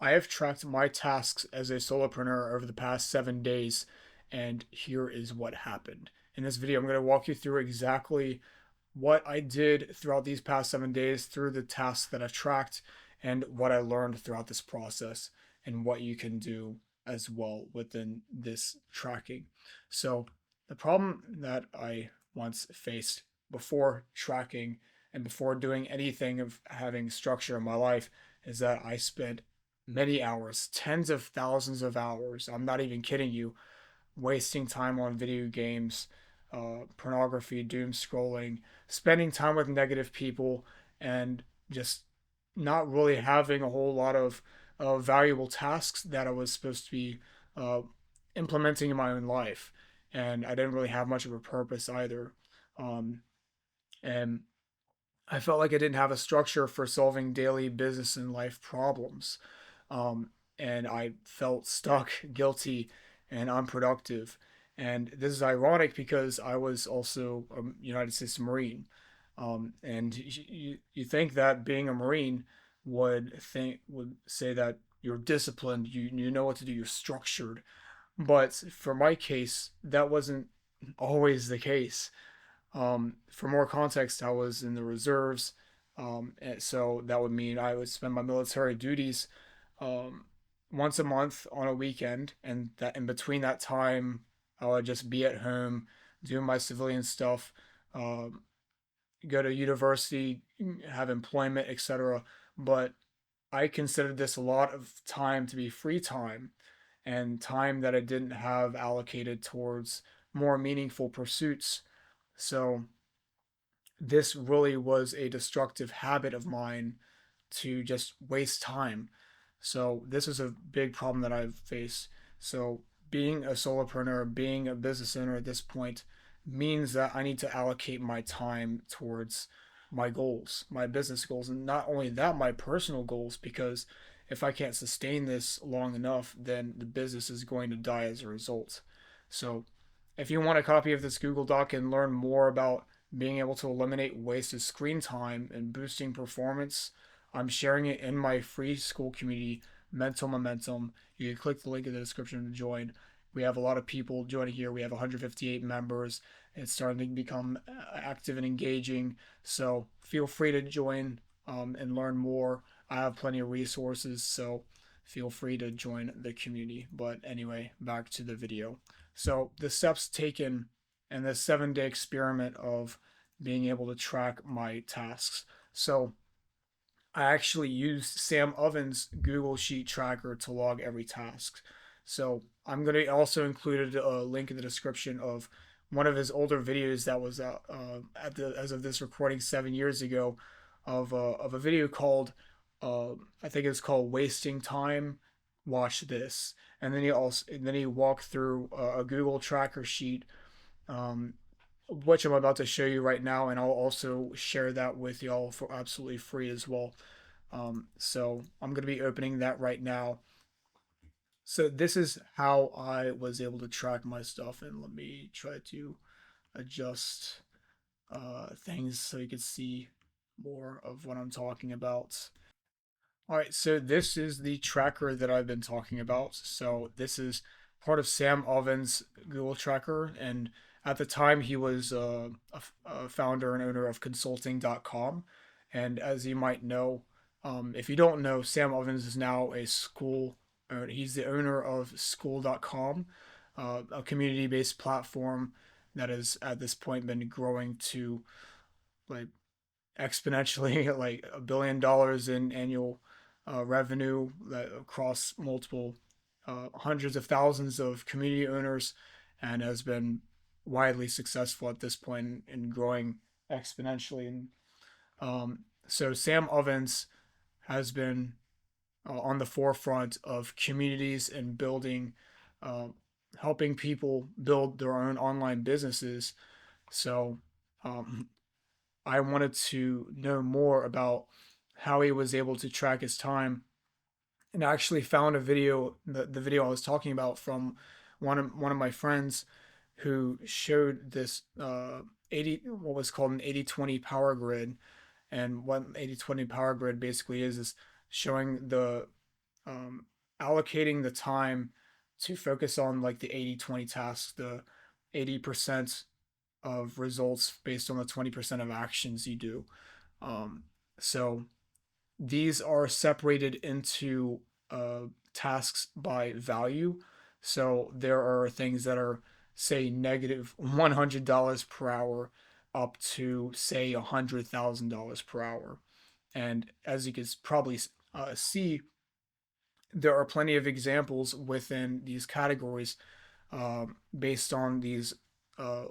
I have tracked my tasks as a solopreneur over the past 7 days, and here is what happened. In this video, I'm going to walk you through exactly what I did throughout these past 7 days through the tasks that I've tracked and what I learned throughout this process and what you can do as well within this tracking. So, the problem that I once faced before tracking and before doing anything of having structure in my life is that I spent many hours, tens of thousands of hours, I'm not even kidding you, wasting time on video games, pornography, doom scrolling, spending time with negative people, and just not really having a whole lot of valuable tasks that I was supposed to be uh, implementing in my own life. And I didn't really have much of a purpose either. Um, and I felt like I didn't have a structure for solving daily business and life problems. Um, and I felt stuck, guilty, and unproductive. And this is ironic because I was also a United States Marine. And you think that being a Marine would say that you're disciplined, you know what to do, you're structured. But for my case, that wasn't always the case. For more context, I was in the reserves, and so that would mean I would spend my military duties um, once a month on a weekend, and that in between that time, I would just be at home doing my civilian stuff, um, go to university, have employment, etc. But I considered this a lot of time to be free time and time that I didn't have allocated towards more meaningful pursuits. So this really was a destructive habit of mine to just waste time. So this is a big problem that I've faced. So being a solopreneur, being a business owner at this point means that I need to allocate my time towards my goals, my business goals, and not only that, my personal goals, because if I can't sustain this long enough, then the business is going to die as a result. So if you want a copy of this Google Doc and learn more about being able to eliminate wasted screen time and boosting performance, I'm sharing it in my free Skool community, Mental Momentum. You can click the link in the description to join. We have a lot of people joining here. We have 158 members. It's starting to become active and engaging. So feel free to join and learn more. I have plenty of resources, so feel free to join the community. But anyway, back to the video. So the steps taken in this 7 day experiment of being able to track my tasks. So I actually used Sam Oven's Google Sheet tracker to log every task. So I'm going to also include a link in the description of one of his older videos that was as of this recording 7 years ago of a video called I think it's called Wasting Time. Watch this, and then he walked through a Google tracker sheet, um, which I'm about to show you right now, and I'll also share that with y'all for absolutely free as well. So I'm going to be opening that right now. So this is how I was able to track my stuff, and let me try to adjust things so you can see more of what I'm talking about. All right, so this is the tracker that I've been talking about. So this is part of Sam Oven's Google Tracker, and at the time he was a founder and owner of Consulting.com. And as you might know, if you don't know, Sam Ovens is now a Skool. He's the owner of Skool.com, a community-based platform that has at this point been growing to like exponentially like $1 billion in annual revenue across multiple hundreds of thousands of community owners, and has been widely successful at this point in growing exponentially. And so Sam Ovens has been on the forefront of communities and building, uh, helping people build their own online businesses. So um, I wanted to know more about how he was able to track his time, and I actually found a video, the video I was talking about, from one of my friends who showed this 80 what was called an 80/20 power grid. And what 80/20 power grid basically is showing the um, allocating the time to focus on like the 80-20 tasks, the 80% of results based on the 20% of actions you do. Um, so these are separated into tasks by value. So there are things that are, say, negative $100 per hour up to, say, $100,000 per hour. And as you can probably see, there are plenty of examples within these categories based on these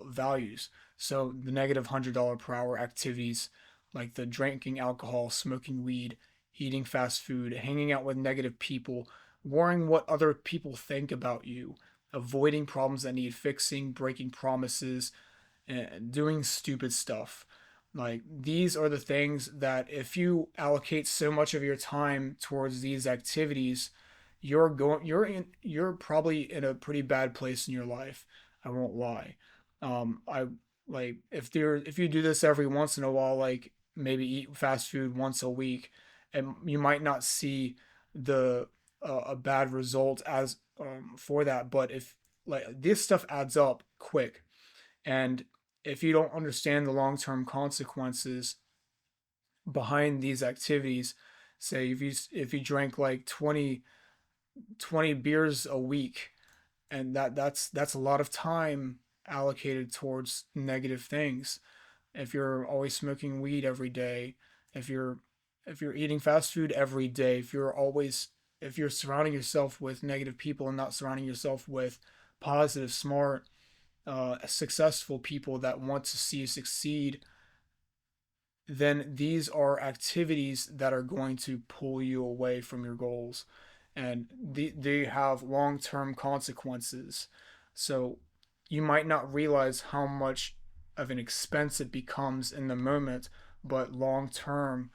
values. So the negative $100 per hour activities like the drinking alcohol, smoking weed, eating fast food, hanging out with negative people, worrying what other people think about you, avoiding problems that need fixing, breaking promises, and doing stupid stuff. Like these are the things that if you allocate so much of your time towards these activities, you're probably in a pretty bad place in your life. I won't lie. I like if you do this every once in a while, like maybe eat fast food once a week, and you might not see the a bad result as for that. But if like this stuff adds up quick, and if you don't understand the long term consequences behind these activities, say if you drank like 20 beers a week, and that's a lot of time allocated towards negative things. If you're always smoking weed every day, if you're if you're eating fast food every day, if you're surrounding yourself with negative people and not surrounding yourself with positive, smart, successful people that want to see you succeed, then these are activities that are going to pull you away from your goals, and they have long-term consequences. So you might not realize how much of an expense it becomes in the moment, but long term,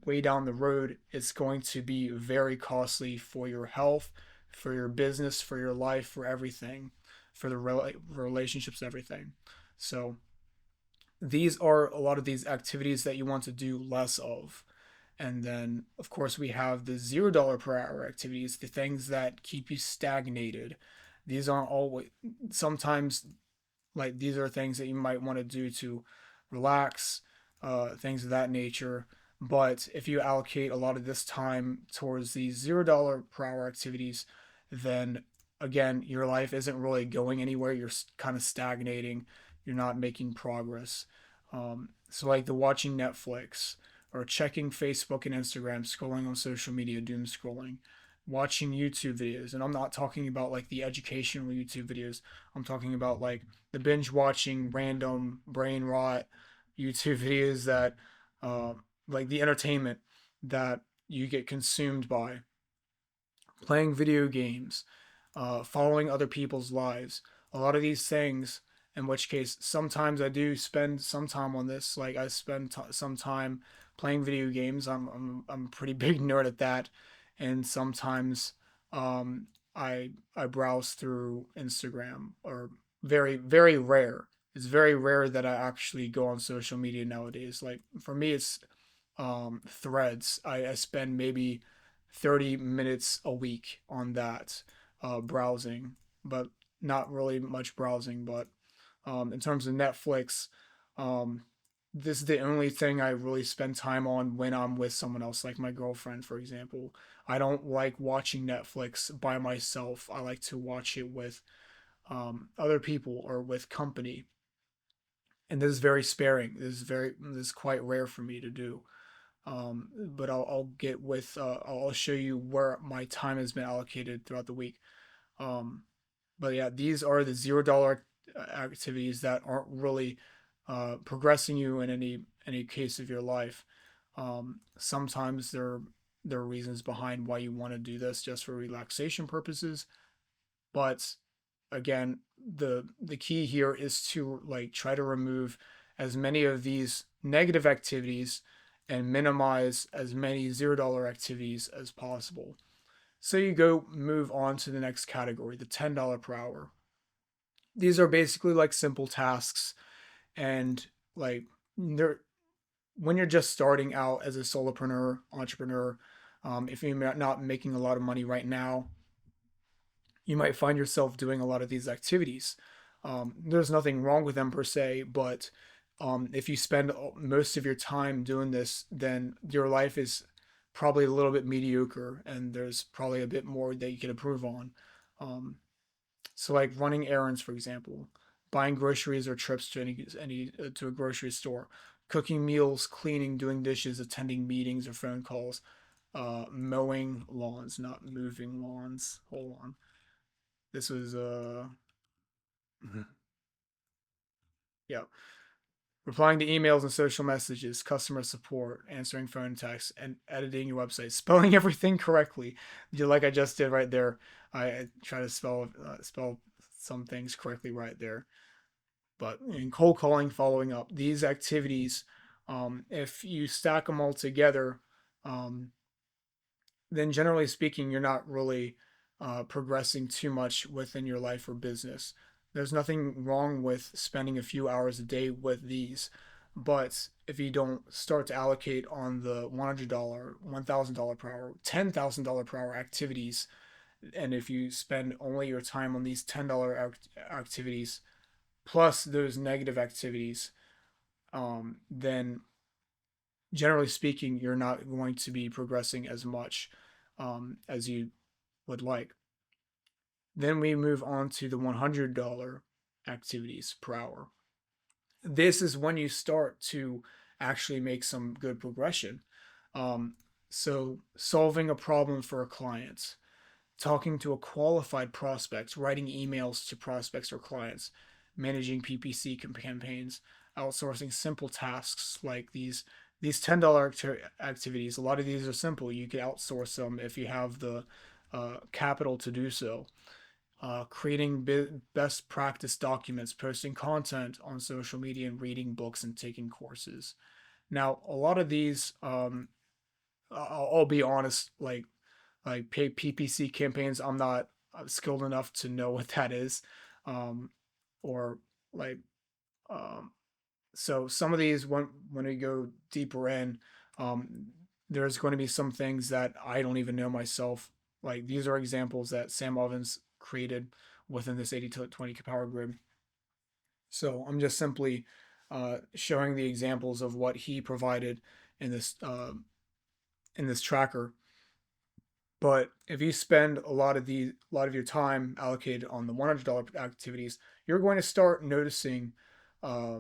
way down the road, it's going to be very costly for your health, for your business, for your life, for everything, for the relationships, everything. So these are a lot of these activities that you want to do less of. And then, of course, we have the $0 per hour activities, the things that keep you stagnated. These aren't always, sometimes, like, these are things that you might want to do to relax, things of that nature. But if you allocate a lot of this time towards these $0 per hour activities, then again, your life isn't really going anywhere. You're kind of stagnating. You're not making progress. So, like the watching Netflix or checking Facebook and Instagram, scrolling on social media, doom scrolling, watching YouTube videos. And I'm not talking about like the educational YouTube videos. I'm talking about like the binge watching random brain rot YouTube videos that, uh, like the entertainment that you get consumed by, playing video games, following other people's lives. A lot of these things, in which case, sometimes I do spend some time on this. Like I spend some time playing video games. I'm a pretty big nerd at that, and sometimes I browse through Instagram. Or very rare. It's very rare that I actually go on social media nowadays. Like for me, it's threads. I spend maybe 30 minutes a week on that, browsing, but not really much browsing. But in terms of Netflix, um, this is the only thing I really spend time on when I'm with someone else, like my girlfriend, for example. I don't like watching Netflix by myself. I like to watch it with other people or with company. And this is very sparing. This is quite rare for me to do. But I'll get with I'll show you where my time has been allocated throughout the week. Um, but yeah, these are the $0 activities that aren't really progressing you in any case of your life. Sometimes there are reasons behind why you want to do this just for relaxation purposes, but again, the key here is to like try to remove as many of these negative activities and minimize as many $0 activities as possible. So you go move on to the next category, the $10 per hour. These are basically like simple tasks, and like they're when you're just starting out as a solopreneur, entrepreneur, If you're not making a lot of money right now, you might find yourself doing a lot of these activities. There's nothing wrong with them per se, but if you spend most of your time doing this, then your life is probably a little bit mediocre, and there's probably a bit more that you can improve on. Um, so, like running errands, for example, buying groceries or trips to any to a grocery store, cooking meals, cleaning, doing dishes, attending meetings or phone calls, mowing lawns, not moving lawns. Hold on. This was yeah, replying to emails and social messages, customer support, answering phone texts, and editing your website, spelling everything correctly, like I just did right there. I try to spell some things correctly right there. But in cold calling, following up, these activities, if you stack them all together, um, then generally speaking, you're not really progressing too much within your life or business. There's nothing wrong with spending a few hours a day with these, but if you don't start to allocate on the $100, $1,000 per hour, $10,000 per hour activities, and if you spend only your time on these $10 activities plus those negative activities, then generally speaking, you're not going to be progressing as much as you would like. Then we move on to the $100 activities per hour. This is when you start to actually make some good progression. Um, so, solving a problem for a client, talking to a qualified prospect, writing emails to prospects or clients, managing PPC campaigns, outsourcing simple tasks like these $10 activities. A lot of these are simple. You can outsource them if you have the capital to do so. Creating best practice documents, posting content on social media, and reading books and taking courses. Now, a lot of these, I'll be honest, like pay PPC campaigns, I'm not skilled enough to know what that is, um, or like um, so some of these when we go deeper in, um, there's going to be some things that I don't even know myself. Like these are examples that Sam Ovens created within this 80 to 20 power grid. So I'm just simply showing the examples of what he provided in this tracker. But if you spend a lot of your time allocated on the $100 activities, you're going to start noticing uh,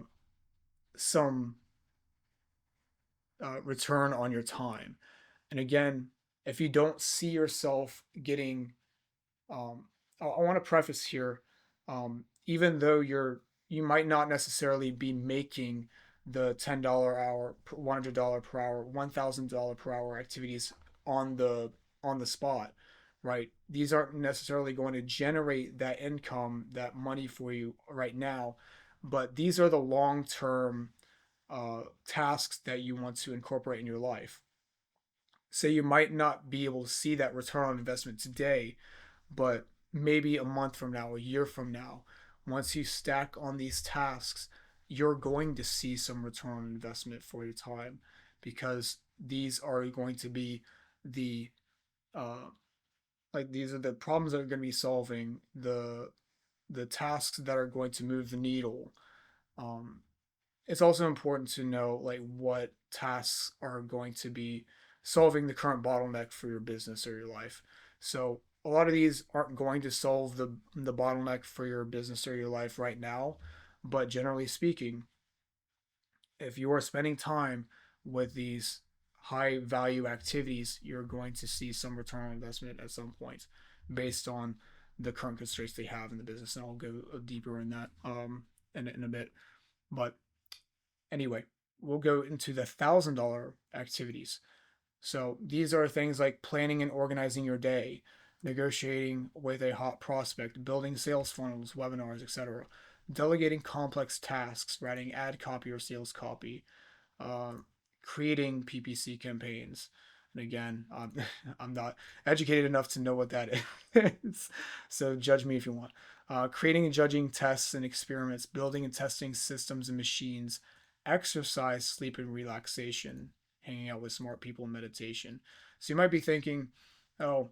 some return on your time. And again, if you don't see yourself getting, I want to preface here, even though you might not necessarily be making the $10 hour, $100 per hour, $1,000 per hour activities on the spot, right? These aren't necessarily going to generate that income, that money for you right now, but these are the long term tasks that you want to incorporate in your life. So you might not be able to see that return on investment today, but maybe a month from now, a year from now, once you stack on these tasks, you're going to see some return on investment for your time because these are going to be the uh, these are the problems that are going to be solving the tasks that are going to move the needle. Um, it's also important to know like what tasks are going to be solving the current bottleneck for your business or your life. So a lot of these aren't going to solve the bottleneck for your business or your life right now, but generally speaking, if you are spending time with these high value activities, you're going to see some return on investment at some point based on the current constraints they have in the business. And I'll go deeper in that in a bit. But anyway, we'll go into the $1,000 activities. So these are things like planning and organizing your day, negotiating with a hot prospect, building sales funnels, webinars, etc., delegating complex tasks, writing ad copy or sales copy, uh, creating PPC campaigns. And again, I'm not educated enough to know what that is, so judge me if you want. Creating and judging tests and experiments, building and testing systems and machines, exercise, sleep, and relaxation. hanging out with smart people in meditation. So you might be thinking, oh,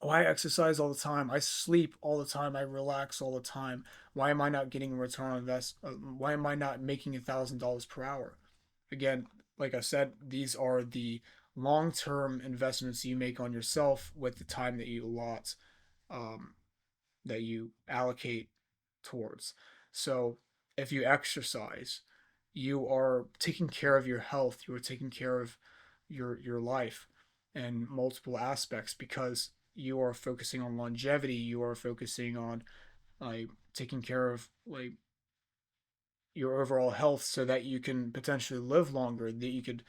oh, I exercise all the time. I sleep all the time. I relax all the time. Why am I not getting a return on invest? Why am I not making $1,000 per hour? Again, like I said, these are the long-term investments you make on yourself with the time that you allot, um, that you allocate towards. So if you exercise, you are taking care of your health. You are taking care of your life and multiple aspects because you are focusing on longevity. You are focusing on like taking care of like your overall health so that you can potentially live longer. That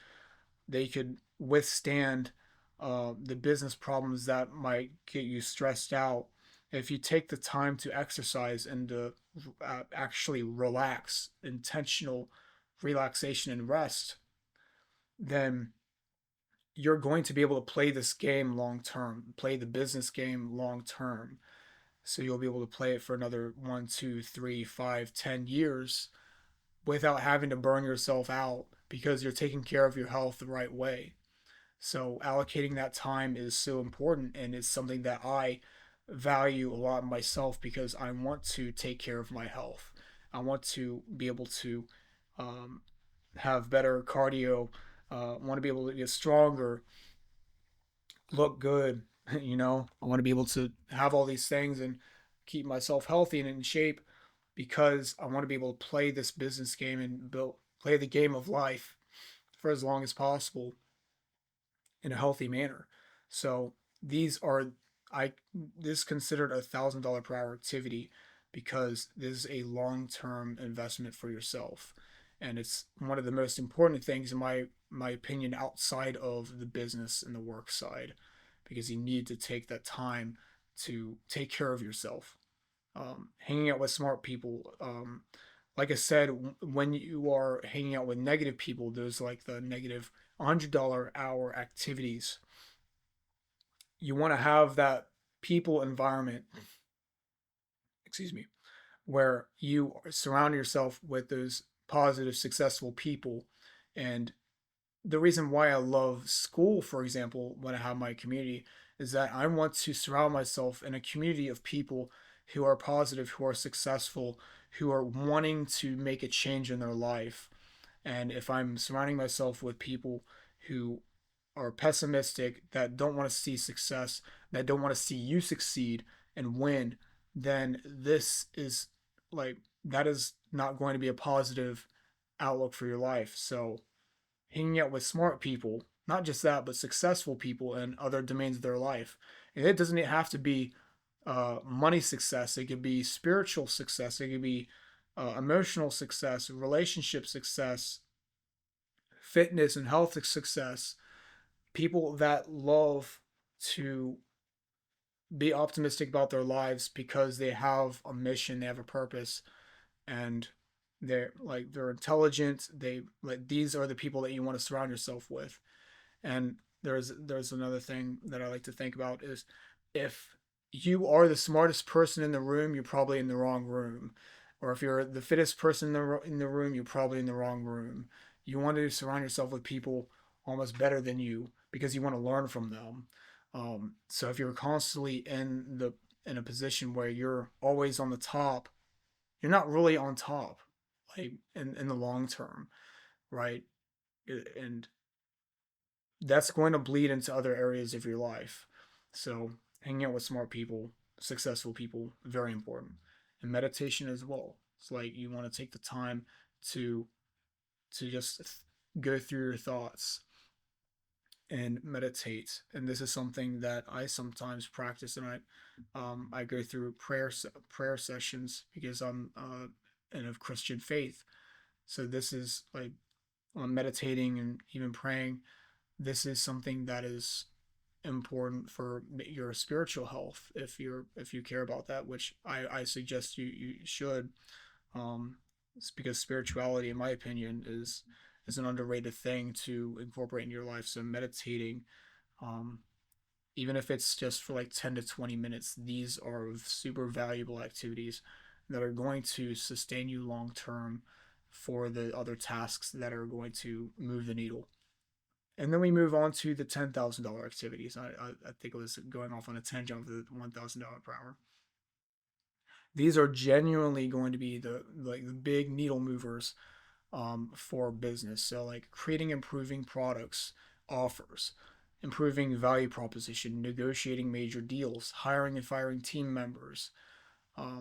they could withstand the business problems that might get you stressed out if you take the time to exercise and to actually relax, intentional relaxation and rest, then you're going to be able to play this game long term, play the business game long term. So you'll be able to play it for another 1, 2, 3, 5, 10 years without having to burn yourself out because you're taking care of your health the right way. So allocating that time is so important and it's something that I value a lot myself because I want to take care of my health. I want to be able to um, have better cardio. Want to be able to get stronger, look good. I want to be able to have all these things and keep myself healthy and in shape because I want to be able to play this business game and play the game of life for as long as possible in a healthy manner. So these are I this is considered $1,000 per hour activity because this is a long-term investment for yourself. And it's one of the most important things in my opinion outside of the business and the work side because you need to take that time to take care of yourself. Hanging out with smart people. Like I said, when you are hanging out with negative people, there's like the negative $100 hour activities. You want to have that people environment, excuse me, where you surround yourself with those positive, successful people. And the reason why I love Skool, for example, when I have my community, is that I want to surround myself in a community of people who are positive, who are successful, who are wanting to make a change in their life. And if I'm surrounding myself with people who are pessimistic, that don't want to see success, that don't want to see you succeed and win, then this is like, that is not going to be a positive outlook for your life. So, hanging out with smart people, not just that, but successful people in other domains of their life. And it doesn't have to be money success, it could be spiritual success, it could be emotional success, relationship success, fitness and health success. People that love to be optimistic about their lives because they have a mission, they have a purpose, and they're intelligent. They like these are the people that you want to surround yourself with. And there's another thing that I like to think about is if you are the smartest person in the room, you're probably in the wrong room. Or if you're the fittest person in the room, you're probably in the wrong room. You want to surround yourself with people almost better than you because you want to learn from them. So if you're constantly in a position where you're always on the top, you're not really on top, like in the long term, right? And that's going to bleed into other areas of your life. So hanging out with smart people, successful people, very important. And meditation as well. It's like you want to take the time to just go through your thoughts and meditate. And this is something that I sometimes practice, and I go through prayer sessions because I'm in a Christian faith. So this is like I'm meditating and even praying. This is something that is important for your spiritual health if you care about that, which I suggest you should. It's because spirituality, in my opinion, is an underrated thing to incorporate in your life. So meditating, um, even if it's just for like 10 to 20 minutes, these are super valuable activities that are going to sustain you long term for the other tasks that are going to move the needle. And then we move on to the $10,000 activities. I think it was going off on a tangent with the $1,000 per hour. These are genuinely going to be the big needle movers for business. So like creating, improving products, offers, improving value proposition, negotiating major deals, hiring and firing team members,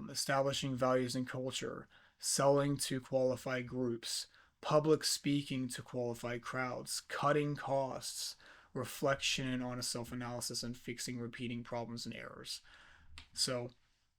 establishing values and culture, selling to qualified groups, public speaking to qualified crowds, cutting costs, reflection and honest self analysis, and fixing repeating problems and errors. So,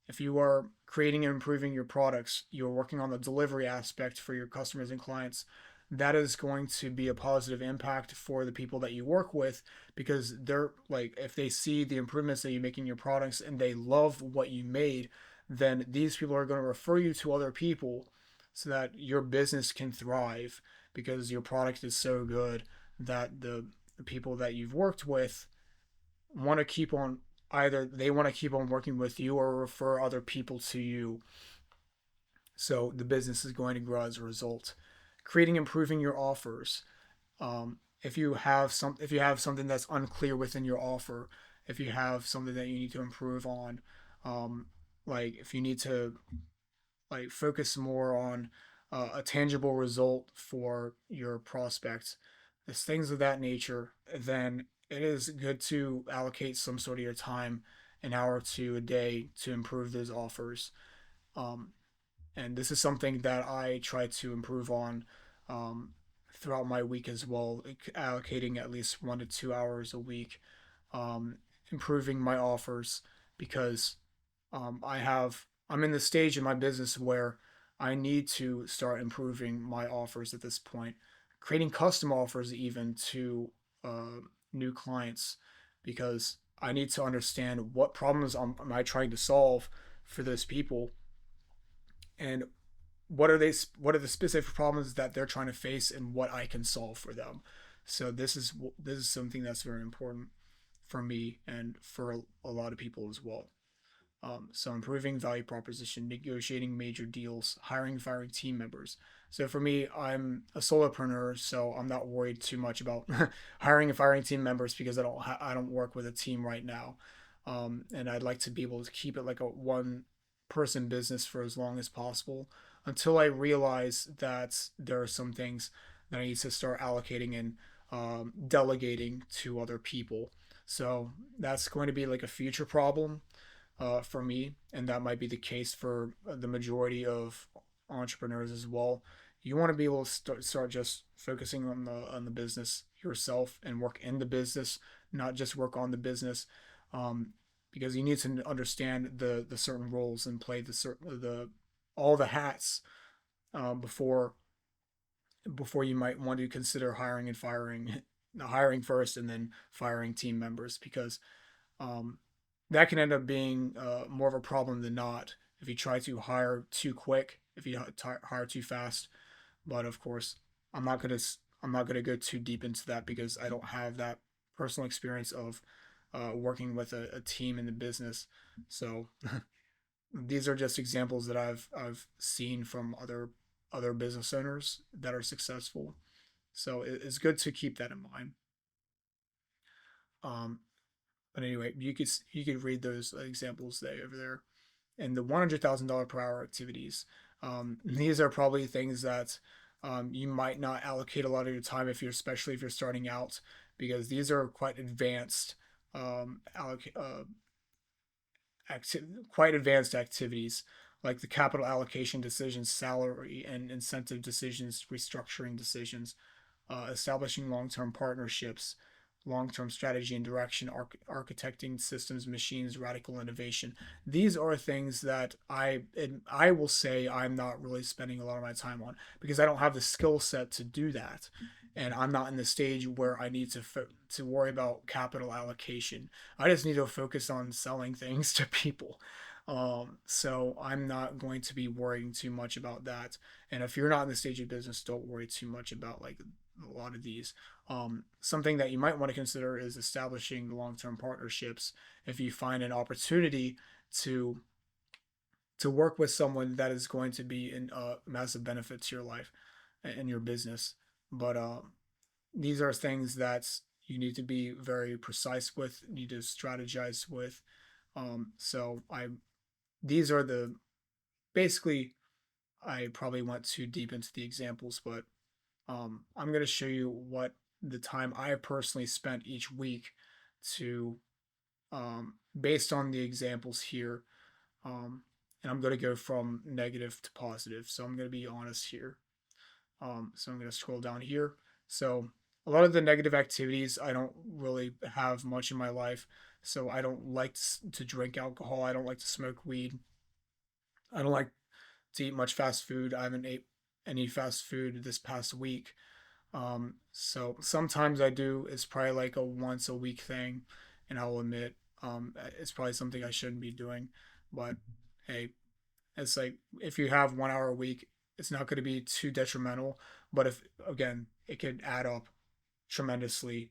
if you are creating and improving your products, you're working on the delivery aspect for your customers and clients, that is going to be a positive impact for the people that you work with, because they're like, if they see the improvements that you make in your products and they love what you made, then these people are going to refer you to other people so that your business can thrive because your product is so good that the people that you've worked with want to keep on, either they want to keep on working with you or refer other people to you. So the business is going to grow as a result. Creating, improving your offers. If you have something that's unclear within your offer, if you have something that you need to improve on, um, like if you need to like focus more on a tangible result for your prospects, it's things of that nature, then it is good to allocate some sort of your time, an hour or two a day, to improve those offers. Um, and this is something that I try to improve on um, throughout my week as well, allocating at least 1 to 2 hours a week, um, improving my offers, because I'm in the stage in my business where I need to start improving my offers at this point, creating custom offers even to new clients, because I need to understand what problems am I trying to solve for those people, and what are the specific problems that they're trying to face and what I can solve for them. So this is something that's very important for me and for a lot of people as well. So improving value proposition, negotiating major deals, hiring and firing team members. So for me, I'm a solopreneur, so I'm not worried too much about hiring and firing team members because I don't work with a team right now, and I'd like to be able to keep it like a one person business for as long as possible until I realize that there are some things that I need to start allocating and delegating to other people. So that's going to be like a future problem for me, and that might be the case for the majority of entrepreneurs as well. You want to be able to start just focusing on the business yourself and work in the business, not just work on the business, um, because you need to understand the certain roles and play the all the hats before you might want to consider hiring and firing, hiring first and then firing team members, because um, that can end up being more of a problem than not if you try to hire too quick, if you hire too fast. But of course, I'm not gonna I'm not gonna go too deep into that because I don't have that personal experience of working with a team in the business. So these are just examples that I've seen from other business owners that are successful. So it's good to keep that in mind. Um, but anyway, you could read those examples there over there, and the $100,000 per hour activities. These are probably things that you might not allocate a lot of your time if you're, especially if you're starting out, because these are quite advanced quite advanced activities, like the capital allocation decisions, salary and incentive decisions, restructuring decisions, establishing long-term partnerships, long-term strategy and direction, architecting systems, machines, radical innovation. These are things that I will say I'm not really spending a lot of my time on because I don't have the skill set to do that, and I'm not in the stage where I need to worry about capital allocation. I just need to focus on selling things to people. So I'm not going to be worrying too much about that. And if you're not in the stage of business, don't worry too much about like a lot of these. Something that you might want to consider is establishing long-term partnerships. If you find an opportunity to work with someone that is going to be in massive benefit to your life and your business, but these are things that you need to be very precise with, need to strategize with. So I these are the basically I probably went too deep into the examples, but I'm going to show you what the time I personally spent each week to based on the examples here. And I'm going to go from negative to positive. So I'm going to be honest here. So I'm going to scroll down here. So a lot of the negative activities I don't really have much in my life. So I don't like to drink alcohol. I don't like to smoke weed. I don't like to eat much fast food. I haven't ate any fast food this past week. So sometimes I do. It's probably like a once a week thing, and I'll admit it's probably something I shouldn't be doing. But hey, it's like if you have 1 hour a week, it's not going to be too detrimental. But if again, it could add up tremendously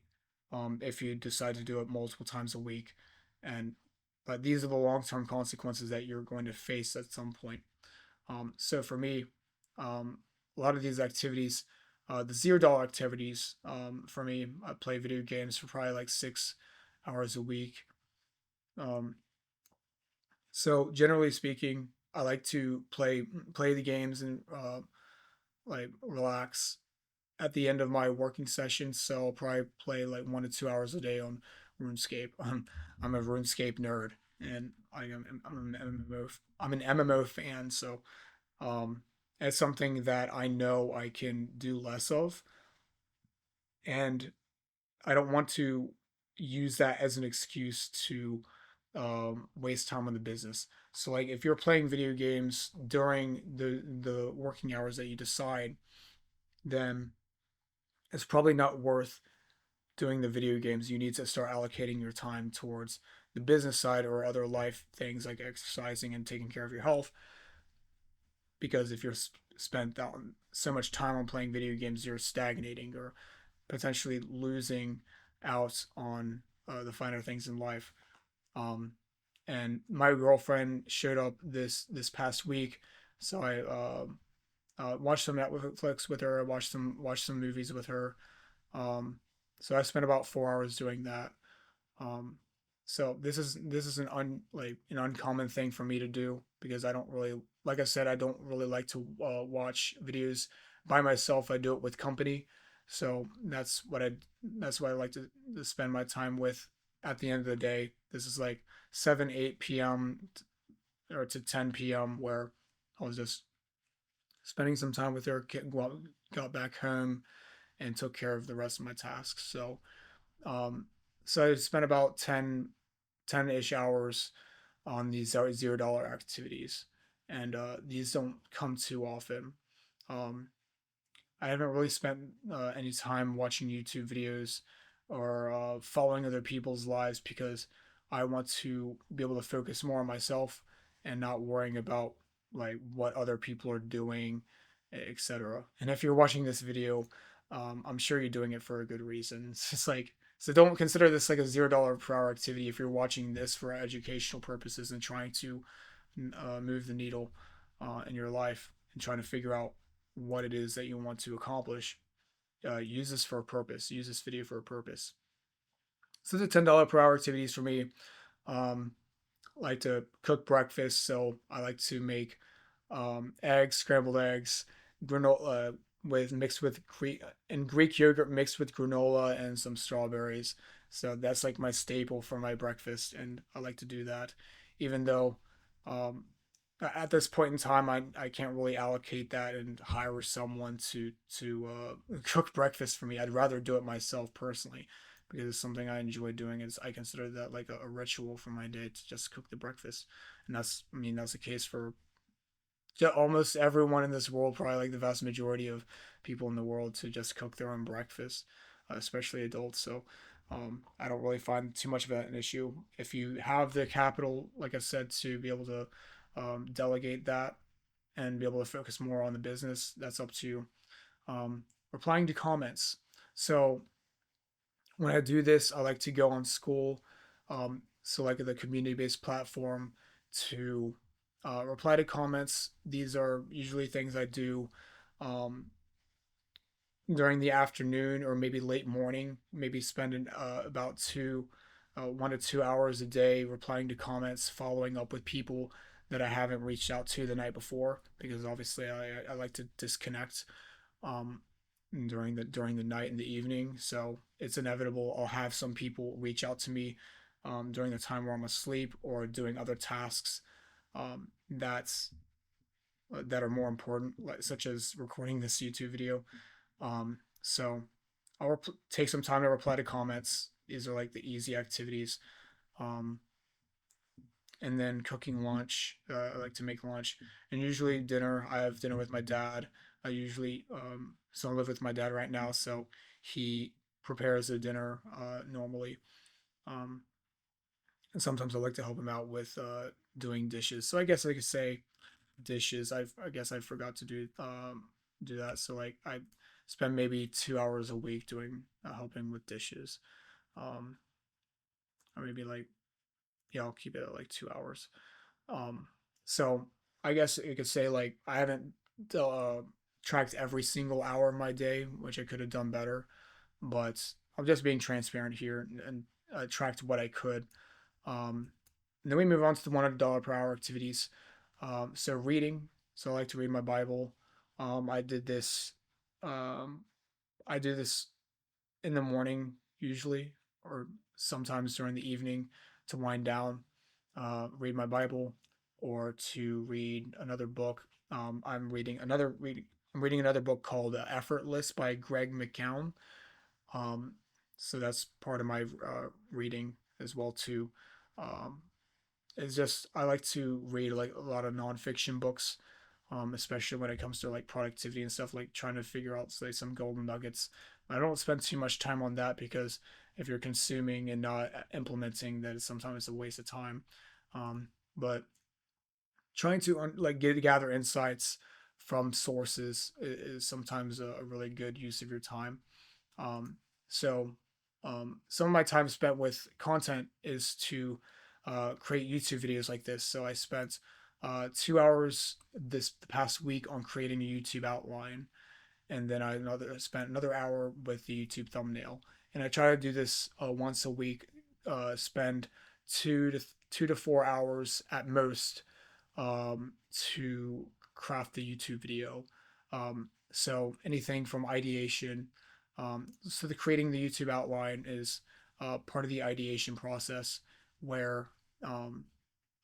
if you decide to do it multiple times a week. And but these are the long term consequences that you're going to face at some point. So for me, a lot of these activities, the $0 activities, for me, I play video games for probably like 6 hours a week. Um, so generally speaking, I like to play the games and like relax at the end of my working session. So I'll probably play like 1 to 2 hours a day on RuneScape. I'm a RuneScape nerd, and I'm an MMO fan. So it's something that I know I can do less of, and I don't want to use that as an excuse to waste time on the business. So, like, if you're playing video games during the working hours that you decide, then it's probably not worth doing the video games. You need to start allocating your time towards the business side or other life things like exercising and taking care of your health, because if you're spent on so much time on playing video games, you're stagnating or potentially losing out on the finer things in life. Um, and my girlfriend showed up this past week, so I watched some Netflix with her. I watched some movies with her. Um, so I spent about 4 hours doing that. Um, so this is an uncommon thing for me to do because I don't really, like I said, I don't really like to watch videos by myself. I do it with company, so that's what I like to spend my time with. At the end of the day, this is like 7 8 p.m. or to 10 p.m. where I was just spending some time with her. Got back home and took care of the rest of my tasks. Um, so I spent about 10-ish hours on these $0 activities, and these don't come too often. Um, I haven't really spent any time watching YouTube videos or following other people's lives because I want to be able to focus more on myself and not worrying about like what other people are doing, etc. And if you're watching this video, I'm sure you're doing it for a good reason. It's just like so don't consider this like a $0 per hour activity if you're watching this for educational purposes and trying to move the needle in your life and trying to figure out what it is that you want to accomplish. Use this for a purpose. Use this video for a purpose. So the $10 per hour activities for me. Um, like to cook breakfast, so I like to make eggs, scrambled eggs, granola with mixed with Greek yogurt mixed with granola and some strawberries. So that's like my staple for my breakfast, and I like to do that, even though um, at this point in time I can't really allocate that and hire someone to cook breakfast for me. I'd rather do it myself personally because it's something I enjoy doing. Is I consider that like a ritual for my day to just cook the breakfast, and that's the case for almost everyone in this world. Probably like the vast majority of people in the world to just cook their own breakfast, especially adults. So I don't really find too much of that an issue. If you have the capital, like I said, to be able to delegate that and be able to focus more on the business, that's up to you. Replying to comments. So when I do this, I like to go on Skool, so like the community-based platform, to reply to comments. These are usually things I do um, during the afternoon or maybe late morning, maybe spending about 1 to 2 hours a day replying to comments, following up with people that I haven't reached out to the night before, because obviously I like to disconnect um, during the night and the evening. So it's inevitable I'll have some people reach out to me during the time where I'm asleep or doing other tasks that's that are more important, like, such as recording this YouTube video. So I'll take some time to reply to comments. These are like the easy activities. Um, and then cooking lunch. I like to make lunch, and usually dinner. I have dinner with my dad. I usually so I live with my dad right now, so he prepares the dinner normally. Um, and sometimes I like to help him out with doing dishes. So I guess I could say dishes. I guess I forgot to do that. So like I spend maybe 2 hours a week doing helping with dishes. Um, or maybe like, yeah, I'll keep it at like 2 hours. Um, so I guess you could say like I haven't uh, tracked every single hour of my day, which I could have done better, but I'm just being transparent here and tracked what I could. And then we move on to the $100 per hour activities. So reading. So I like to read my Bible. I did this. Um, I do this in the morning usually, or sometimes during the evening to wind down, read my Bible, or to read another book. I'm reading another book called Effortless by Greg McKeown. Um, so that's part of my reading as well too. Um, it's just I like to read like a lot of nonfiction books, especially when it comes to like productivity and stuff, like trying to figure out say some golden nuggets. I don't spend too much time on that because if you're consuming and not implementing, that is sometimes a waste of time. But trying to gather insights from sources is sometimes a really good use of your time. Um, so some of my time spent with content is to create YouTube videos like this. So I spent 2 hours the past week on creating a YouTube outline, and then I spent another hour with the YouTube thumbnail. And I try to do this once a week. Spend 2 to 4 hours at most to craft the YouTube video. So anything from ideation. So the creating the YouTube outline is part of the ideation process where um,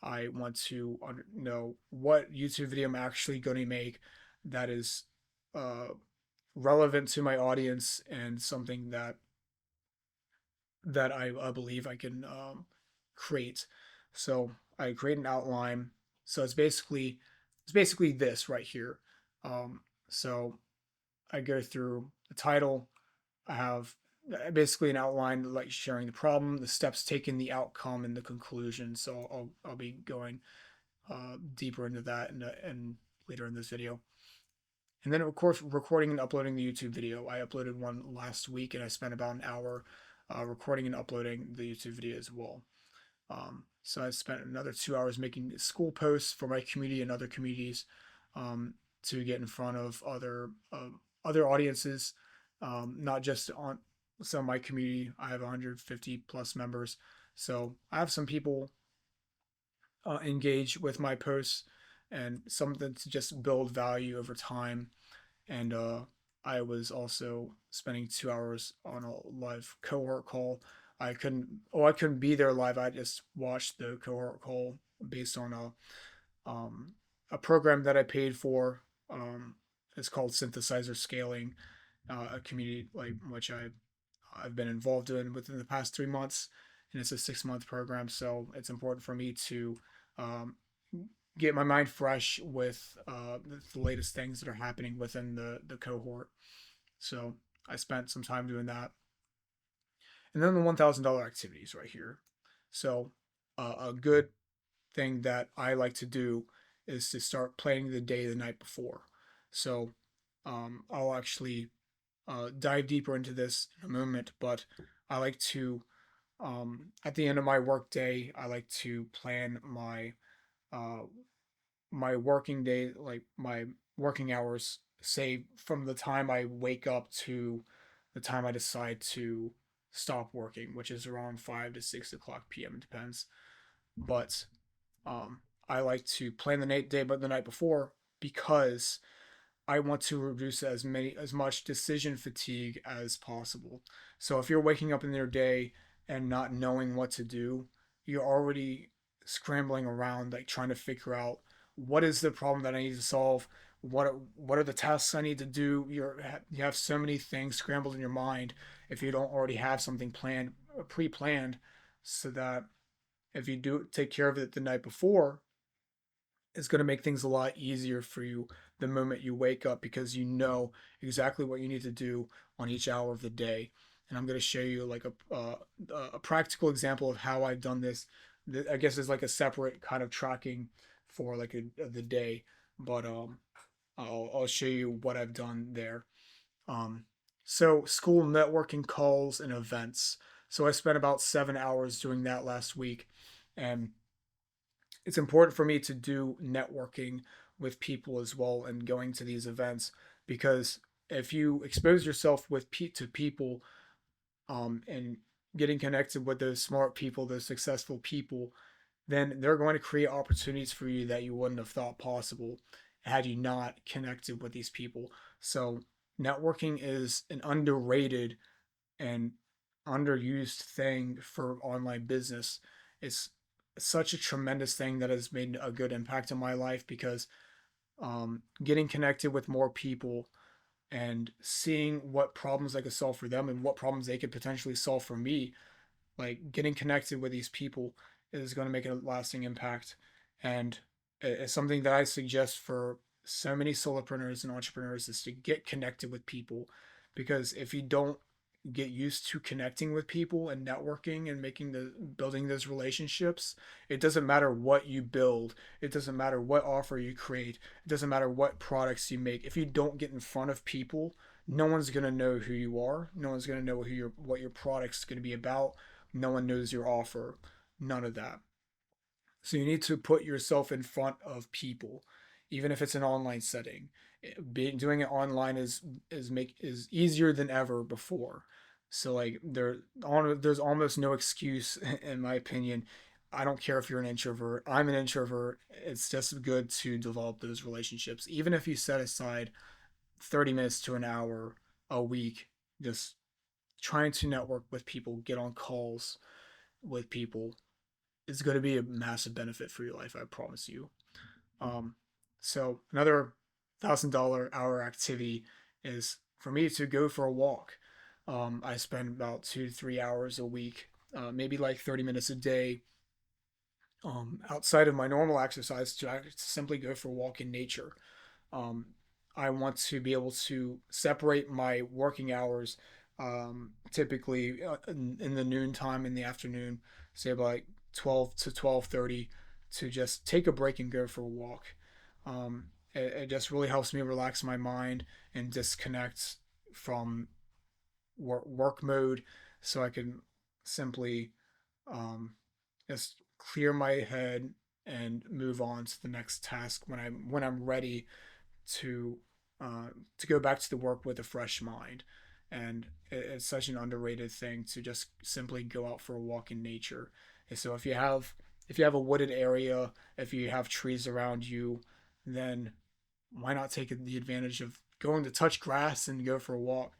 I want to know what YouTube video I'm actually going to make that is uh, relevant to my audience and something that I believe I can create. So I create an outline. So it's basically this right here. Um, so I go through the title. I have basically an outline like sharing the problem, the steps taken, the outcome, and the conclusion. So I'll be going deeper into that and later in this video. And then, of course, recording and uploading the YouTube video. I uploaded one last week and I spent about an hour recording and uploading the YouTube video as well. So I spent another 2 hours making Skool posts for my community and other communities to get in front of other audiences, not just on some of my community. I have 150 plus members, so I have some people engage with my posts and something to just build value over time. And I was also spending 2 hours on a live cohort call. I couldn't be there live. I just watched the cohort call based on um, a program that I paid for. It's called Synthesizer Scaling, a community like which I've been involved in within the past 3 months, and it's a 6 month program. So it's important for me to um, get my mind fresh with the latest things that are happening within the cohort. So I spent some time doing that, and then the $1,000 activities right here. So a good thing that I like to do is to start planning the day the night before. So I'll actually dive deeper into this in a moment, but I like to at the end of my work day, I like to plan uh, my working day, like my working hours say from the time I wake up to the time I decide to stop working, which is around 5 to 6 o'clock p.m. It depends. But I like to plan the day, but the night before, because I want to reduce as much decision fatigue as possible. So if you're waking up in your day and not knowing what to do, you're already scrambling around, like trying to figure out what is the problem that I need to solve. What are the tasks I need to do? You have so many things scrambled in your mind if you don't already have something planned, pre-planned, so that if you do take care of it the night before, it's going to make things a lot easier for you the moment you wake up, because you know exactly what you need to do on each hour of the day. And I'm going to show you like a practical example of how I've done this. I guess it's like a separate kind of tracking for like the day, but I'll show you what I've done there. Um, so Skool networking calls and events. So I spent about 7 hours doing that last week, and it's important for me to do networking with people as well and going to these events, because if you expose yourself to people, and getting connected with those smart people, those successful people, then they're going to create opportunities for you that you wouldn't have thought possible had you not connected with these people. So networking is an underrated and underused thing for online business. It's such a tremendous thing that has made a good impact in my life, because getting connected with more people and seeing what problems I could solve for them and what problems they could potentially solve for me, like getting connected with these people is going to make a lasting impact. And it's something that I suggest for so many solopreneurs and entrepreneurs, is to get connected with people, because if you don't get used to connecting with people and networking and building those relationships, it doesn't matter what you build, it doesn't matter what offer you create, it doesn't matter what products you make. If you don't get in front of people, no one's going to know who you are, no one's going to know what your product's going to be about, no one knows your offer, none of that. So you need to put yourself in front of people, even if it's an online setting. Doing it online is easier than ever before. So like there's almost no excuse in my opinion. I don't care if you're an introvert. I'm an introvert. It's just good to develop those relationships, even if you set aside 30 minutes to an hour a week, just trying to network with people, get on calls with people, is going to be a massive benefit for your life. I promise you. Um, so another $1,000 hour activity is for me to go for a walk. I spend about 2 to 3 hours a week, maybe like 30 minutes a day, outside of my normal exercise, to simply go for a walk in nature. Um, I want to be able to separate my working hours, typically in the noon time in the afternoon, say about like 12 to 12:30, to just take a break and go for a walk. It just really helps me relax my mind and disconnect from work mode, so I can simply um, just clear my head and move on to the next task when I'm ready to to go back to the work with a fresh mind. And it's such an underrated thing to just simply go out for a walk in nature. And so if you have a wooded area, if you have trees around you, then why not take the advantage of going to touch grass and go for a walk?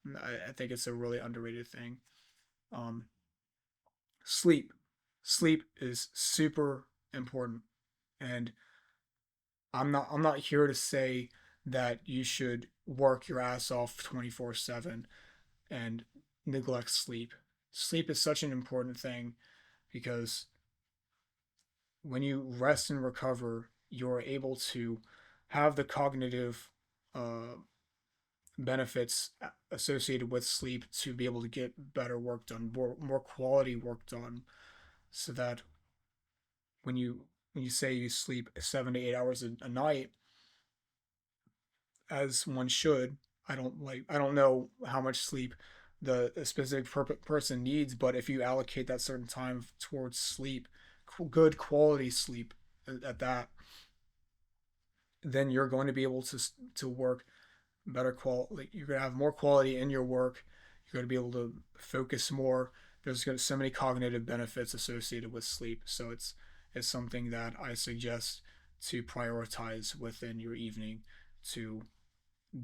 I think it's a really underrated thing. Um, sleep, sleep is super important, and I'm not here to say that you should work your ass off 24/7 and neglect sleep. Sleep is such an important thing, because when you rest and recover, you're able to have the cognitive uh, benefits associated with sleep to be able to get better work done, more quality work done, so that when you say you sleep 7 to 8 hours a night, as one should. I don't know how much sleep the specific person needs, but if you allocate that certain time towards sleep, good quality sleep at that, then you're going to be able to work better quality. You're gonna have more quality in your work. You're gonna be able to focus more. There's gonna so many cognitive benefits associated with sleep. So it's something that I suggest to prioritize within your evening to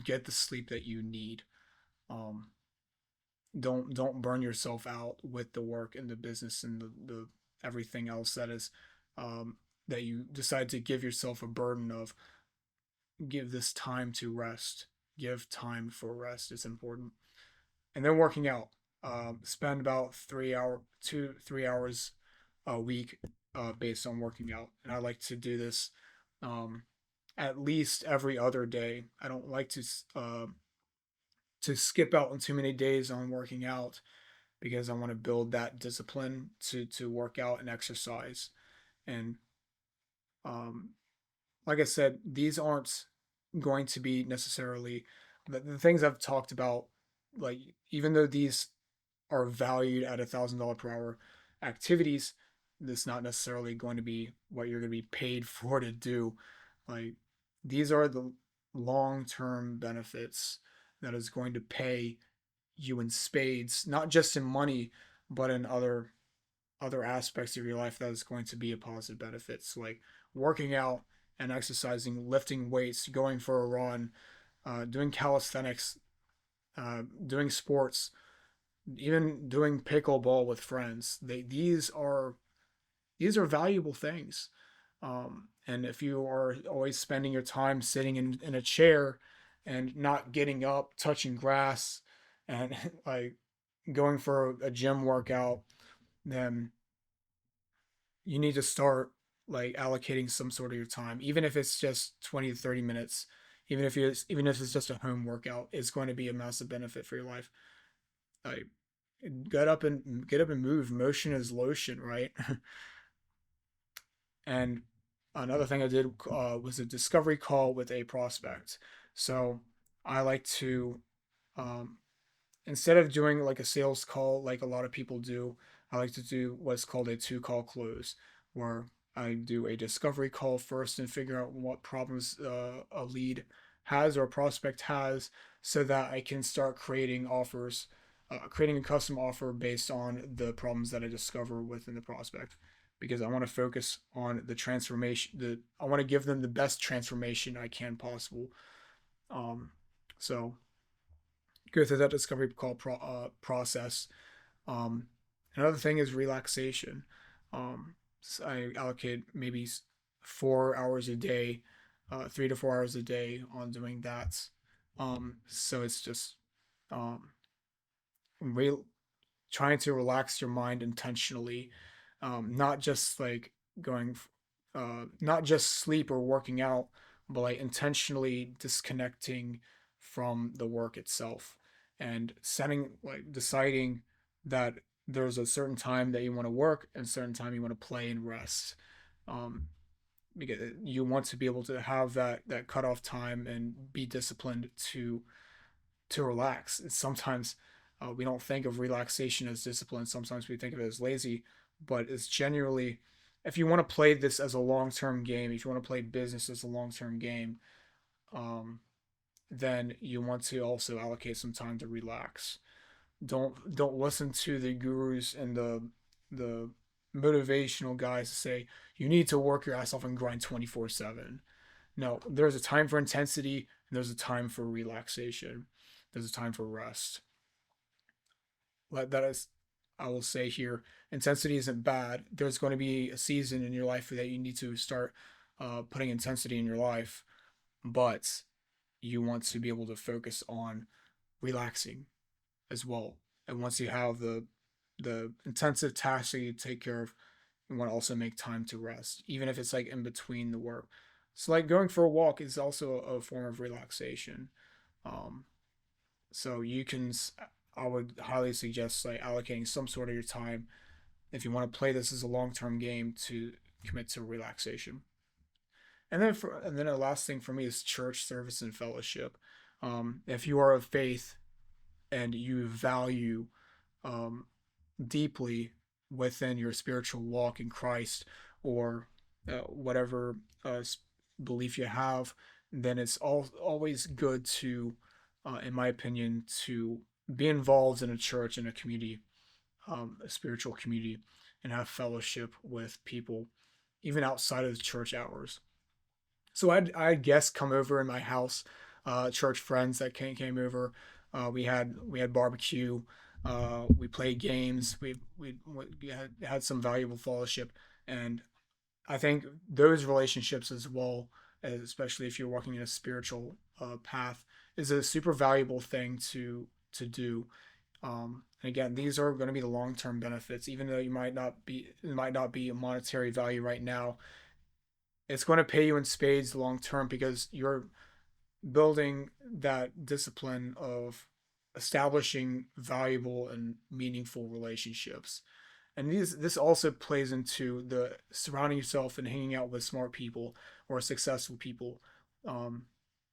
get the sleep that you need. Um, don't burn yourself out with the work and the business and the everything else that is that you decide to give yourself a burden of. Give this time to rest. Give time for rest. It's important. And then working out. Spend about 2 3 hours a week based on working out. And I like to do this um, at least every other day. I don't like to skip out on too many days on working out because I want to build that discipline to work out and exercise. And um, like I said, these aren't going to be necessarily the things I've talked about. Like even though these are valued at $1,000 per hour activities, that's not necessarily going to be what you're going to be paid for to do. Like these are the long term benefits that is going to pay you in spades, not just in money, but in other aspects of your life that is going to be a positive benefits, like working out and exercising, lifting weights, going for a run, doing calisthenics, doing sports, even doing pickleball with friends. These are valuable things. And if you are always spending your time sitting in a chair and not getting up, touching grass, and like going for a gym workout, then you need to start like allocating some sort of your time, even if it's just 20 to 30 minutes, even if it's just a home workout, it's going to be a massive benefit for your life. Like get up and move. Motion is lotion, right? And another thing I did was a discovery call with a prospect. So I like to um, instead of doing like a sales call like a lot of people do, I like to do what's called a two call close, where I do a discovery call first and figure out what problems a lead has or a prospect has, so that I can start creating offers, creating a custom offer based on the problems that I discover within the prospect. Because I want to focus on the transformation. I want to give them the best transformation I can possible. Um, so go through that discovery call process. Um, Another thing is relaxation. So I allocate maybe 4 hours a day, 3 to 4 hours a day on doing that. So it's just um, re- trying to relax your mind intentionally, not just like going, not just sleep or working out, but like intentionally disconnecting from the work itself and setting, like deciding that there's a certain time that you want to work and a certain time you want to play and rest. Um, because you want to be able to have that cutoff time and be disciplined to relax. It's sometimes we don't think of relaxation as discipline. Sometimes we think of it as lazy, but it's generally, if you want to play this as a long term game, if you want to play business as a long term game, um, then you want to also allocate some time to relax. Don't listen to the gurus and the motivational guys to say you need to work your ass off and grind 24/7. No, there's a time for intensity and there's a time for relaxation. There's a time for rest. That is, I will say here, intensity isn't bad. There's going to be a season in your life that you need to start putting intensity in your life, but you want to be able to focus on relaxing as well. And once you have the intensive tasks that you take care of, you want to also make time to rest, even if it's like in between the work. So like going for a walk is also a form of relaxation. Um, so you can, I would highly suggest like allocating some sort of your time if you want to play this as a long term game to commit to relaxation. And then the last thing for me is church service and fellowship. If you are of faith and you value um, deeply within your spiritual walk in Christ, or whatever belief you have, then it's always good to in my opinion, to be involved in a church and a community, a spiritual community, and have fellowship with people, even outside of the church hours. So I had guests come over in my house, church friends that came over. We had barbecue. We played games. We had some valuable fellowship, and I think those relationships as well, especially if you're walking in a spiritual path, is a super valuable thing to do. And again, these are going to be the long term benefits, even though it might not be a monetary value right now. It's going to pay you in spades long term because you're building that discipline of establishing valuable and meaningful relationships. And this also plays into the surrounding yourself and hanging out with smart people or successful people. Um,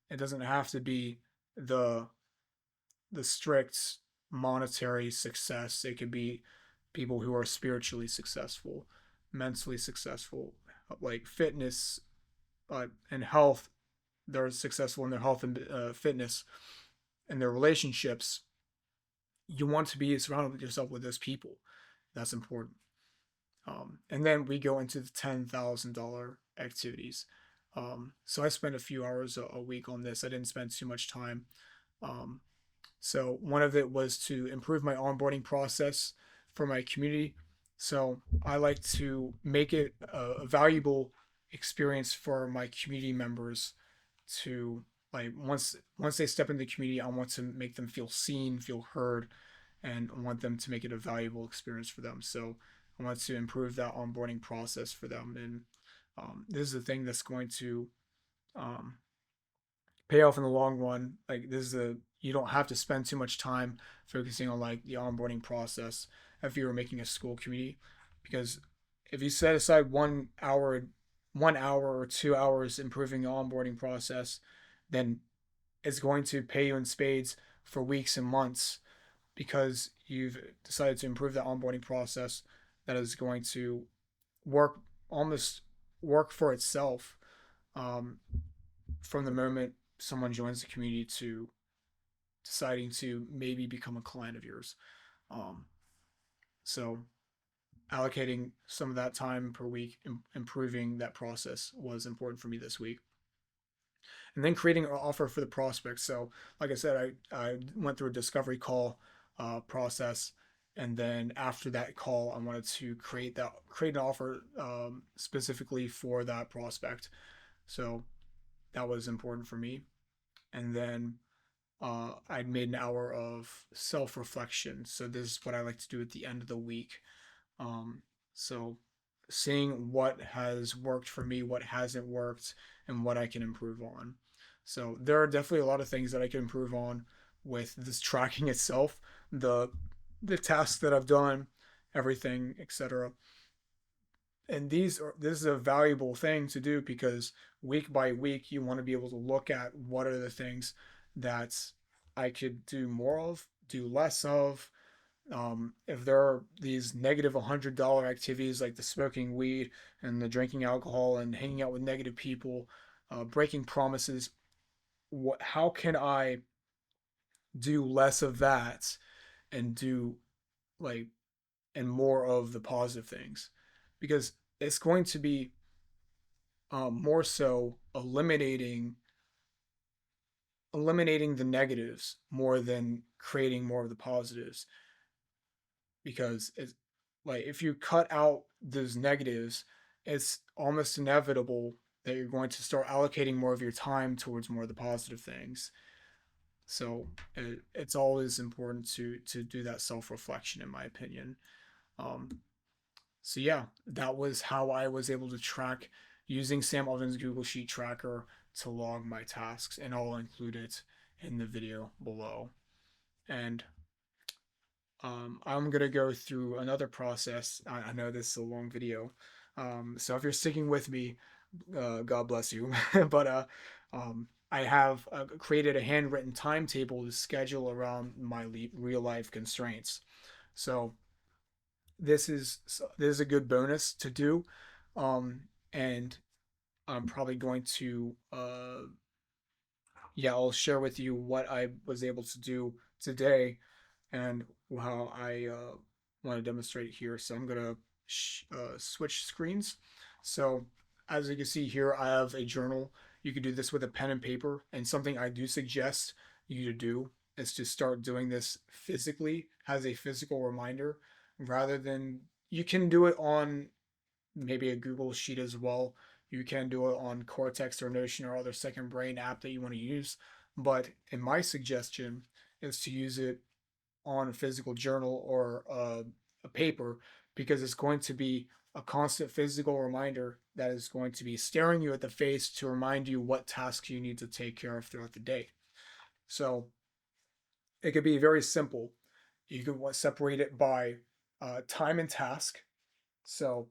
it doesn't have to be the the strict monetary success. It could be people who are spiritually successful, mentally successful, like fitness and health. They're successful in their health and fitness and their relationships. You want to be surrounded with yourself with those people. That's important. And then we go into the $10,000 activities. So I spent a few hours a week on this. I didn't spend too much time. Um, so one of it was to improve my onboarding process for my community. So I like to make it a valuable experience for my community members to, like, once they step into the community, I want to make them feel seen, feel heard, and I want them to make it a valuable experience for them. So I want to improve that onboarding process for them, and this is the thing that's going to um, pay off in the long run. Like, this is a you don't have to spend too much time focusing on like the onboarding process if you were making a Skool community, because if you set aside 1 hour or 2 hours improving the onboarding process, then it's going to pay you in spades for weeks and months because you've decided to improve that onboarding process that is going to work almost work for itself, um, from the moment someone joins the community to deciding to maybe become a client of yours. Um, so allocating some of that time per week, improving that process was important for me this week. And then creating an offer for the prospect. So, like I said, I went through a discovery call process, and then after that call, I wanted to create an offer specifically for that prospect. So that was important for me. And then I'd made an hour of self reflection. So this is what I like to do at the end of the week. So seeing what has worked for me, what hasn't worked, and what I can improve on. So there are definitely a lot of things that I can improve on with this tracking itself, the the tasks that I've done, everything, etc. And this is a valuable thing to do because week by week you want to be able to look at what are the things that I could do more of, do less of. If there are these negative $100 activities like the smoking weed and the drinking alcohol and hanging out with negative people, breaking promises, how can I do less of that and do, like, and more of the positive things? Because it's going to be more so eliminating the negatives more than creating more of the positives, because it's like if you cut out those negatives, it's almost inevitable that you're going to start allocating more of your time towards more of the positive things. So it's always important to do that self-reflection, in my opinion. um, so yeah, that was how I was able to track using Sam Alvin's Google Sheet tracker to log my tasks, and I'll include it in the video below. And I'm gonna go through another process. I know this is a long video, so if you're sticking with me, God bless you. But I have created a handwritten timetable to schedule around my real life constraints. So this is a good bonus to do, and I'm probably going to yeah, I'll share with you what I was able to do today and how I want to demonstrate here. So I'm gonna switch screens. So as you can see here, I have a journal. You can do this with a pen and paper, and something I do suggest you to do is to start doing this physically as a physical reminder rather than you can do it on maybe a Google Sheet as well. You can do it on Cortex or Notion or other second brain app that you want to use. But in my suggestion is to use it on a physical journal or a paper because it's going to be a constant physical reminder that is going to be staring you at the face to remind you what tasks you need to take care of throughout the day. So it could be very simple. You could separate it by time and task. So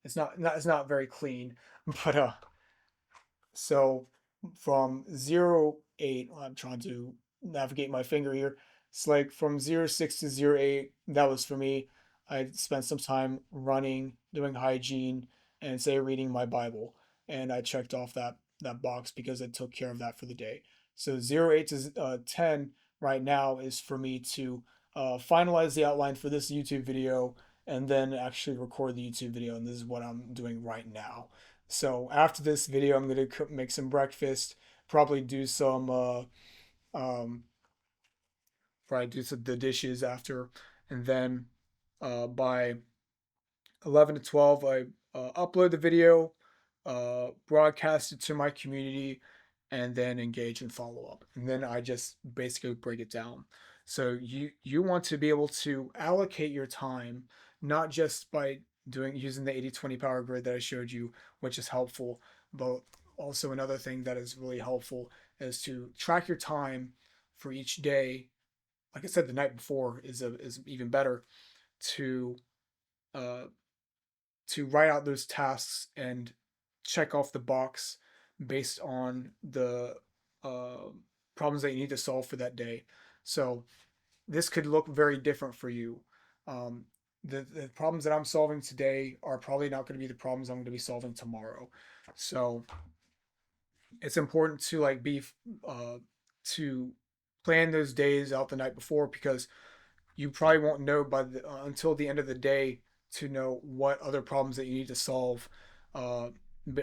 it's not very clean, but so from 08, I'm trying to navigate my finger here. It's like from 06 to 08, that was for me. I spent some time running, doing hygiene, and say reading my Bible. And I checked off that box because I took care of that for the day. So 08 to 10 right now is for me to finalize the outline for this YouTube video and then actually record the YouTube video. And this is what I'm doing right now. So after this video, I'm gonna make some breakfast, probably do some um, probably do some the dishes after, and then by 11 to 12, I upload the video, broadcast it to my community, and then engage and follow up. And then I just basically break it down. So you want to be able to allocate your time, not just by doing using the 80/20 power grid that I showed you, which is helpful, but also another thing that is really helpful is to track your time for each day. Like I said, the night before is even better to uh, write out those tasks and check off the box based on the uh, problems that you need to solve for that day. So this could look very different for you. Um, the problems that I'm solving today are probably not going to be the problems I'm going to be solving tomorrow. So it's important to like be to plan those days out the night before because you probably won't know until the end of the day to know what other problems that you need to solve, uh,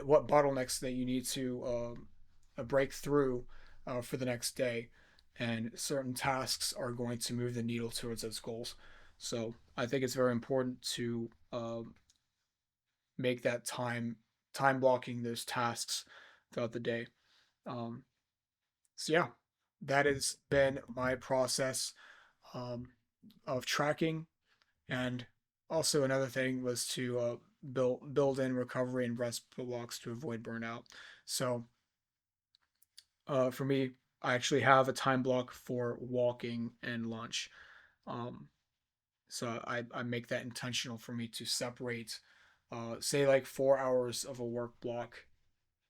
what bottlenecks that you need to break through for the next day, and certain tasks are going to move the needle towards those goals. So I think it's very important to make that time blocking those tasks throughout the day. Um, so yeah, that has been my process um, of tracking. And also another thing was to build in recovery and rest blocks to avoid burnout. So for me, I actually have a time block for walking and lunch. Um, so I make that intentional for me to separate, say like 4 hours of a work block,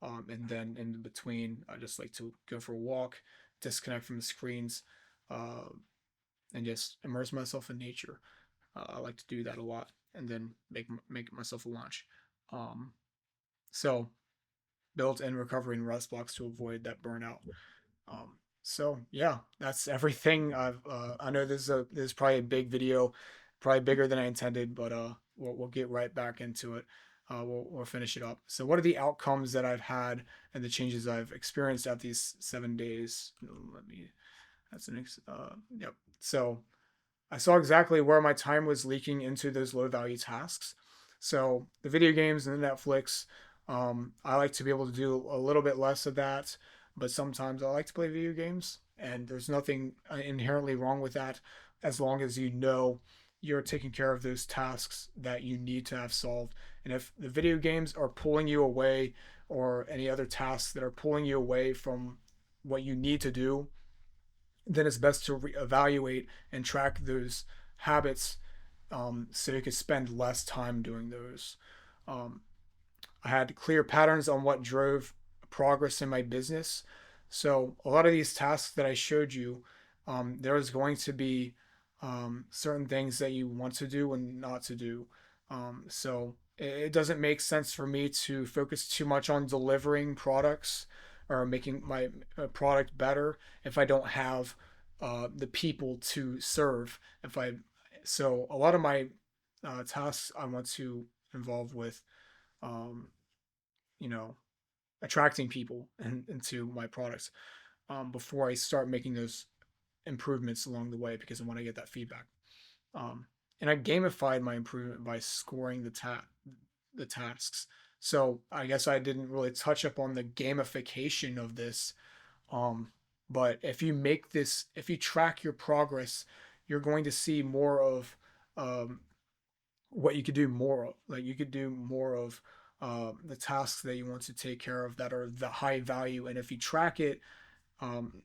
and then in between, I just like to go for a walk, disconnect from the screens, uh, and just immerse myself in nature. I like to do that a lot, and then make myself a lunch. Um, so built in recovery and rest blocks to avoid that burnout. So yeah, that's everything. I know this is probably a big video, probably bigger than I intended, but we'll get right back into it. We'll finish it up. So what are the outcomes that I've had and the changes I've experienced at these 7 days? Let me. That's the next. Yep. So I saw exactly where my time was leaking into those low value tasks. So the video games and the Netflix, I like to be able to do a little bit less of that, but sometimes I like to play video games, and there's nothing inherently wrong with that as long as you know you're taking care of those tasks that you need to have solved. And if the video games are pulling you away or any other tasks that are pulling you away from what you need to do, then it's best to evaluate and track those habits so you can spend less time doing those. Um, I had clear patterns on what drove progress in my business. So a lot of these tasks that I showed you, there's going to be certain things that you want to do and not to do. So it doesn't make sense for me to focus too much on delivering products or making my product better if I don't have the people to serve. If I So a lot of my tasks I want to involve with, um, you know, attracting people into my products before I start making those improvements along the way because I want to get that feedback. Um, and I gamified my improvement by scoring the tasks. So I guess I didn't really touch up on the gamification of this. Um, but if you track your progress, you're going to see more of um, what you could do more of. Like you could do more of the tasks that you want to take care of that are the high value. And if you track it, um,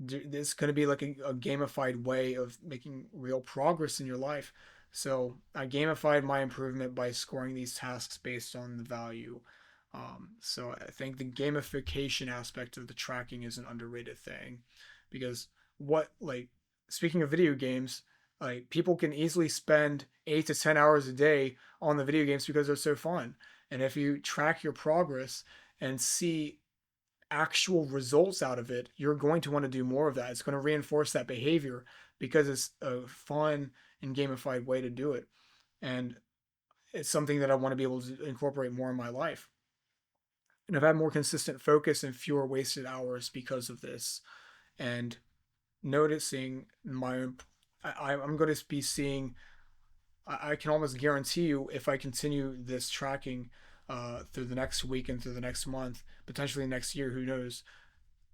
there's going to be like a gamified way of making real progress in your life. So I gamified my improvement by scoring these tasks based on the value. So I think the gamification aspect of the tracking is an underrated thing because what like speaking of video games, like people can easily spend 8 to 10 hours a day on the video games because they're so fun. And if you track your progress and see actual results out of it, you're going to want to do more of that. It's going to reinforce that behavior because it's a fun and gamified way to do it. And it's something that I want to be able to incorporate more in my life. And I've had more consistent focus and fewer wasted hours because of this. And noticing I'm going to be seeing, I can almost guarantee you if I continue this tracking through the next week and through the next month, potentially next year, who knows,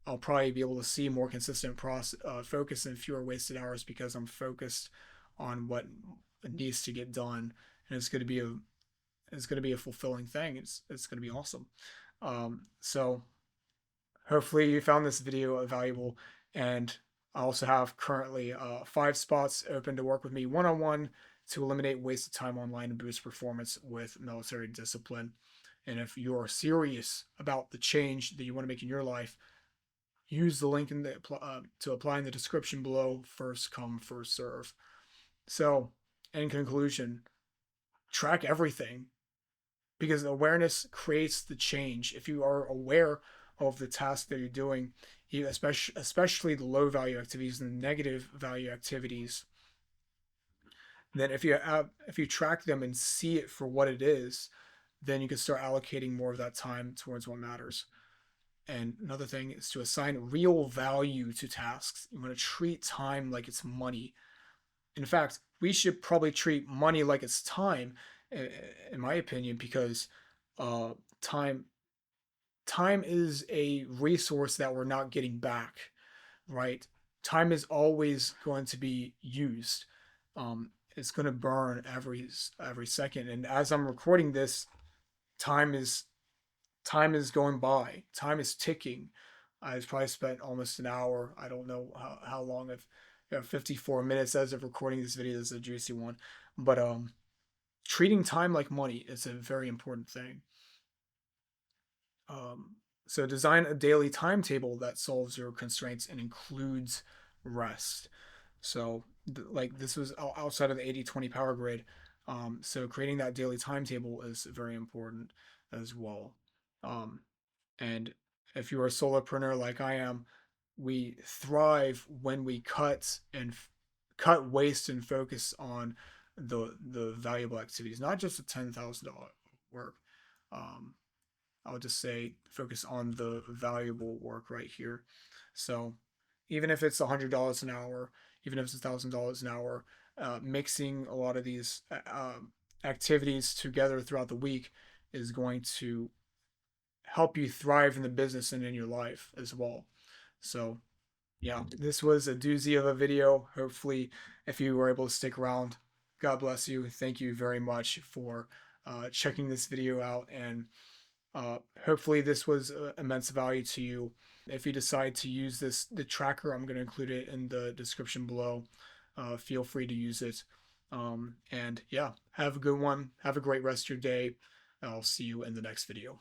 I'll probably be able to see more consistent focus and fewer wasted hours because I'm focused on what needs to get done, and it's going to be a fulfilling thing. It's going to be awesome. So hopefully you found this video valuable, and I also have currently 5 spots open to work with me one-on-one to eliminate wasted time online and boost performance with military discipline. And if you're serious about the change that you want to make in your life, use the link to apply in the description below. First come, first serve. So, in conclusion, track everything because awareness creates the change. If you are aware of the task that you're doing, especially the low value activities and the negative value activities, then if you track them and see it for what it is, then you can start allocating more of that time towards what matters. And another thing is to assign real value to tasks. You want to treat time like it's money. In fact, we should probably treat money like it's time, in my opinion, because uh, time time is a resource that we're not getting back, right? Time is always going to be used. It's going to burn every second. And as I'm recording this, time is time is going by. Time is ticking. I've probably spent almost an hour. I don't know how long. I've 54 minutes as of recording this video. This is a juicy one, but treating time like money is a very important thing. Um, so design a daily timetable that solves your constraints and includes rest. So like this was outside of the 80-20 power grid. So creating that daily timetable is very important as well. Um, and if you're a solopreneur like I am, we thrive when we cut waste and focus on the valuable activities, not just the $10,000 work. Um, I would just say focus on the valuable work right here. So even if it's $100 an hour, even if it's $1,000 an hour, mixing a lot of these activities together throughout the week is going to help you thrive in the business and in your life as well. So yeah, this was a doozy of a video. Hopefully, if you were able to stick around, God bless you. Thank you very much for checking this video out, and hopefully this was immense value to you. If you decide to use the tracker, I'm going to include it in the description below. Feel free to use it. And yeah, have a good one. Have a great rest of your day. I'll see you in the next video.